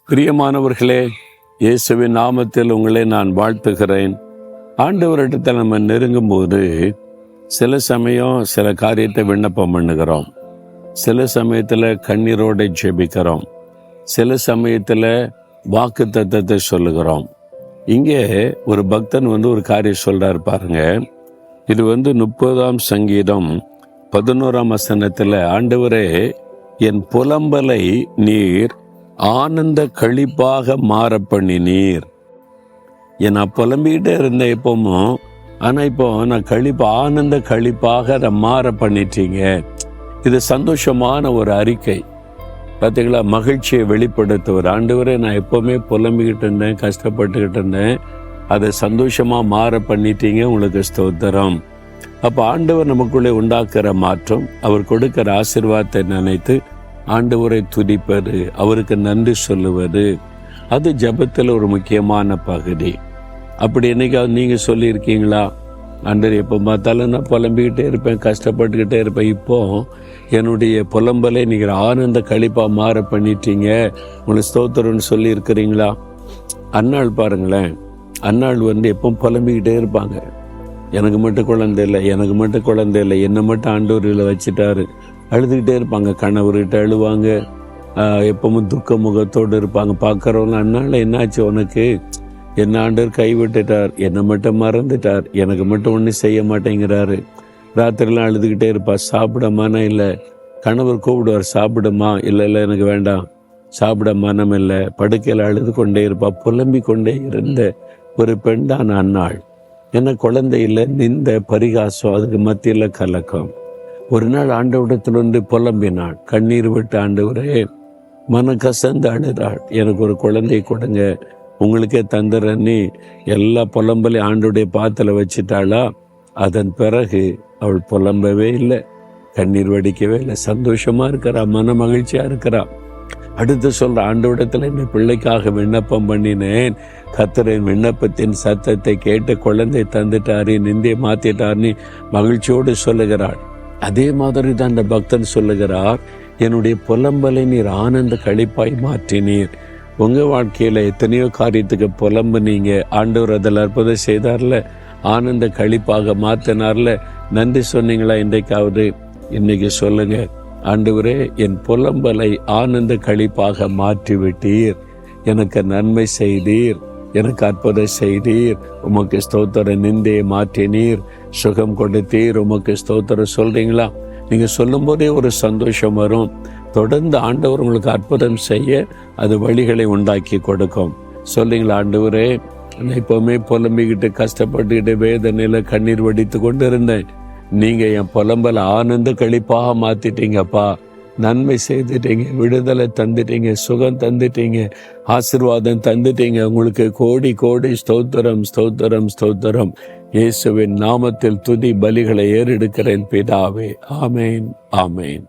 பிரியமானவர்களே, இயேசுவின் நாமத்தில் உங்களை நான் வாழ்த்துகிறேன். ஆண்டவரிடத்தில் நம்ம நெருங்கும் போது சில சமயம் சில காரியத்தை விண்ணப்பம் பண்ணுகிறோம், சில சமயத்தில் கண்ணீரோடு ஜெபிக்கிறோம், சில சமயத்தில் வாக்கு தத்தத்தை சொல்லுகிறோம். இங்கே ஒரு பக்தன் ஒரு காரியம் சொல்றாரு பாருங்க. இது 30ஆம் சங்கீதம் 11ஆம் வசனத்தில், ஆண்டவரே என் புலம்பலை நீர் ஆனந்த களிப்பாக மாற பண்ணினீர். நான் புலம்பிக்கிட்டே இருந்தேன் எப்பவும், ஆனா இப்போ நான் ஆனந்த களிப்பாக அதை மாற பண்ணிட்டீங்க. இது சந்தோஷமான ஒரு அறிக்கை. பார்த்தீங்களா, மகிழ்ச்சியை வெளிப்படுத்துவார். ஆண்டவரே நான் எப்பவுமே புலம்பிக்கிட்டு இருந்தேன், கஷ்டப்பட்டுக்கிட்டு இருந்தேன், அதை சந்தோஷமா மாற பண்ணிட்டீங்க, உங்களுக்கு ஸ்தோத்திரம். அப்போ ஆண்டவர் நமக்குள்ளே உண்டாக்குற மாற்றம், அவர் கொடுக்கிற ஆசீர்வாதத்தை நினைத்து ஆண்டவரை துதிப்பது, அவருக்கு நன்றி சொல்லுவது, அது ஜெபத்தில் ஒரு முக்கியமான பகுதி. அப்படி என்னைக்காவது நீங்க சொல்லியிருக்கீங்களா? ஆண்டவர் எப்போ பார்த்தாலும் நான் புலம்பிக்கிட்டே இருப்பேன், கஷ்டப்பட்டுக்கிட்டே இருப்பேன், இப்போ என்னுடைய புலம்பலை நீங்கள் ஆனந்த களிப்பா மாற பண்ணிட்டீங்க, உங்களுக்கு ஸ்தோத்திரம்னு சொல்லி இருக்கிறீங்களா? அன்னாள் பாருங்களேன், அன்னாள் எப்போ புலம்பிக்கிட்டே இருப்பாங்க. எனக்கு மட்டும் குழந்தை இல்லை, எனக்கு மட்டும் குழந்தை இல்லை, என்னை மட்டும் ஆண்டவரில் வச்சுட்டாரு, அழுதுகிட்டே இருப்பாங்க. கணவர்கிட்ட அழுவாங்க, எப்பவும் துக்க முகத்தோடு இருப்பாங்க. பார்க்குறவங்க, அண்ணால என்னாச்சு உனக்கு, என்ன ஆண்டவர் கைவிட்டுட்டார், என்னை மட்டும் மறந்துட்டார், எனக்கு மட்டும் ஒன்றும் செய்ய மாட்டேங்கிறாரு. ராத்திரிலாம் அழுதுகிட்டே இருப்பா. சாப்பிடமானா இல்லை, கணவர் கூப்பிடுவார், சாப்பிடுமா, இல்லை இல்லை எனக்கு வேண்டாம், சாப்பிட மனம் இல்லை, படுக்கையில் அழுது கொண்டே இருப்பா. புலம்பிக் கொண்டே இருந்த ஒரு பெண் தான் அன்னாள். என்ன குழந்தையில் நிந்த பரிகாசம், அதுக்கு மத்தியில் கலக்கம். ஒரு நாள் ஆண்டவரிடத்தில் புலம்பினாள், கண்ணீர் விட்டு, ஆண்டவரே மன கசந்து அழுதாள், எனக்கு ஒரு குழந்தை கொடுங்க, உங்களுக்கே தந்துறன்னு எல்லா புலம்பலையும் ஆண்டோடைய பாத்தில் வச்சுட்டாளா. அதன் பிறகு அவள் புலம்பவே இல்லை, கண்ணீர் வடிக்கவே இல்லை, சந்தோஷமா இருக்கிறா, மன மகிழ்ச்சியா இருக்கிறா. அடுத்து சொல்ற, ஆண்டவரிடத்துல இந்த பிள்ளைக்காக விண்ணப்பம் பண்ணினேன், கர்த்தரின் விண்ணப்பத்தின் சத்தத்தை கேட்டு குழந்தை தந்துட்டாரு, நிந்தையை மாத்திட்டாருன்னு மகிழ்ச்சியோடு சொல்லுகிறாள். அதே மாதிரி தான் இந்த பக்தன் சொல்லுகிறார், என்னுடைய புலம்பலை நீர் ஆனந்த களிப்பாய் மாற்றினீர். உங்க வாழ்க்கையில எத்தனையோ காரியத்துக்கு புலம்புனீங்க, ஆண்டவர் அதில் அற்புதம் செய்தார்ல, ஆனந்த களிப்பாக மாற்றினார்ல, நன்றி சொன்னீங்களா? இன்றைக்காவது இன்னைக்கு சொல்லுங்க, ஆண்டவரே என் புலம்பலை ஆனந்த களிப்பாக மாற்றி விட்டீர், எனக்கு நன்மை செய்தீர், எனக்கு அற்புதம் செய்தீர், உமக்கு ஸ்தோத்திர, நிந்தையை மாற்றினீர், சுகம் கொடுத்தீர், உமக்கு ஸ்தோத்திரம் சொல்றீங்களா? நீங்க சொல்லும் போதே ஒரு சந்தோஷம் வரும். தொடர்ந்து ஆண்டவர் உங்களுக்கு அற்புதம் செய்ய அது வழிகளை உண்டாக்கி கொடுக்கும். சொல்றீங்களா? ஆண்டவரே நான் இப்பவுமே புலம்பிக்கிட்டு கஷ்டப்பட்டுக்கிட்டு வேதனையில கண்ணீர் வடித்து கொண்டு இருந்தேன், நீங்க என் புலம்பல ஆனந்த களிப்பாக மாத்திட்டீங்கப்பா, நன்மை செய்துட்டீங்க, விடுதலை தந்துட்டீங்க, சுகம் தந்துட்டீங்க, ஆசீர்வாதம் தந்துட்டீங்க, உங்களுக்கு கோடி கோடி ஸ்தோத்திரம், ஸ்தோத்திரம், ஸ்தோத்திரம். இயேசுவின் நாமத்தில் துதி பலிகளை ஏறெடுக்கிறேன் பிதாவே. ஆமேன், ஆமேன்.